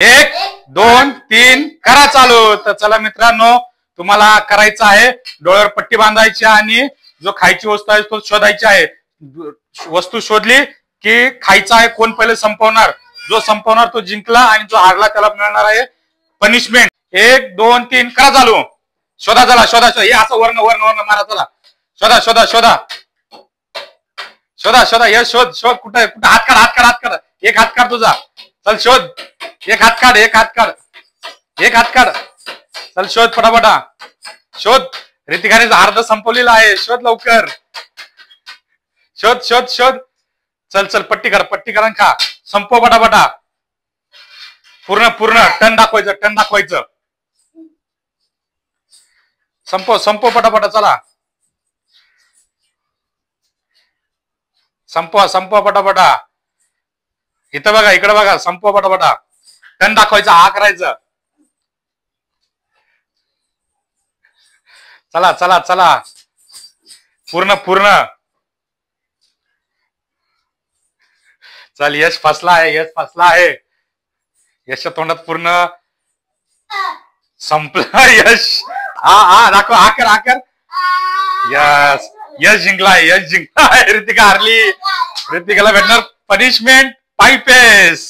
एक दोन तीन करा चालू। तर चला मित्रांनो, तुम्हाला करायचं आहे डोळ्यावर पट्टी बांधायची आणि जो खायची वस्तू आहे तो शोधायची आहे। वस्तू शोधली की खायचा आहे कोण पहिले संपवणार, जो संपवणार तो जिंकला आणि जो हारला त्याला मिळणार आहे पनिशमेंट। एक दोन तीन करा चालू। शोधा चला, शोधा शोधा, हे असं वर्ण वर्ण वर्ण मारा चला। शोधा शोधा शोधा शोधा शोधा, हे शोध शोध, कुठे कुठे, हात काढ हात काढ हात काढ, एक हात काढ तुझा, चल शोध, एक हात काढ एक हात काढ एक हात काढ, चल शोध पटापटा शोध। रितिकाने अर्ध संपवलेला आहे, शोध लवकर, शोध शोध शोध, चल चल पट्टी कर पट्टी कर, खा, संपव पटापटा, पूर्ण पूर्ण टन दाखवायचं टन दाखवायचं, संपव संपव पटापटा, चला संपवा संपवा पटापटा। इथं बघा इकडे बघा, संपवा पटापटा, टन दाखवायचा, हा करायचं, चला चला चला, पूर्ण पूर्ण, चल यश फसला आहे, यश फसला आहे, यशच्या तोंडात पूर्ण संपला यश, हा हा दाखव, हा कर हा कर, यस यश जिंकलाय, यश जिंकलाय, रितिका हारली, रितिकाला भेटणार पनिशमेंट पाईपेस।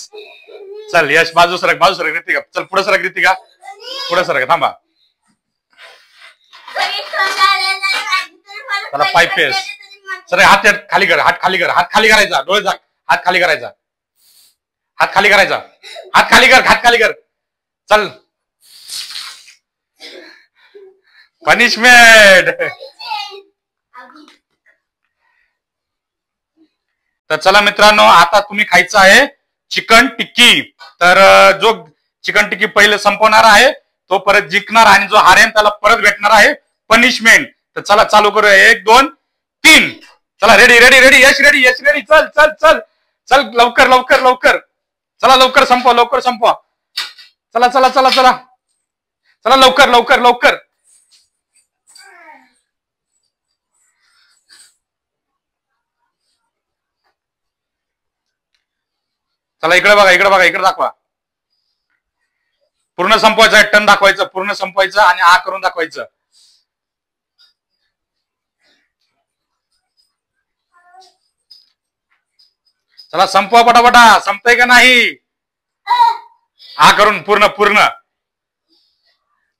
चल यश बाजू सरक रितिका, चल पुढे सरक रितिका, पुढे सरक, थांबा, चला पाईपेस, सर हात खाली कर, हात खाली कर, हात खाली करायचा, डोळे झाक, हात खाली करायचा, हात खाली करायचा, हात खाली कर, हात खाली कर, चल पनिशमेंट। तर चला मित्रांनो, आता तुम्ही खायचं आहे चिकन टिक्की। तर जो चिकन टिक्की पहिले संपवणार आहे तो परत जिंकणार आणि जो हारेन त्याला परत भेटणार आहे पनिशमेंट। तर चला चालू करूया, एक दोन तीन, चला रेडी रेडी रेडी, यश रेडी यश रेडी, चल चल चल चल, लवकर लवकर लवकर, चला लवकर संपवा लवकर संपवा, चला चला चला चला चला, लवकर लवकर लवकर, चला इकडे बघा इकडे बघा, इकडे दाखवा, पूर्ण संपवायचं, टन दाखवायचं, पूर्ण संपवायचं आणि आ करून दाखवायचं, चला संपवा पटापटा, संपतंय का नाही, आ करून पूर्ण पूर्ण,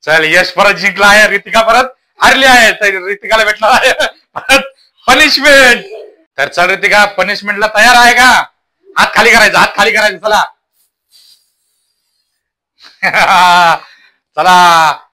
चल यश परत जिंकला आहे, रितिका परत हारली आहे, तर रितिकाला भेटणार आहे परत पनिशमेंट। तर चल रितिका, पनिशमेंटला तयार आहे का, हात खाली करायचा, हात खाली करायचा, चला चला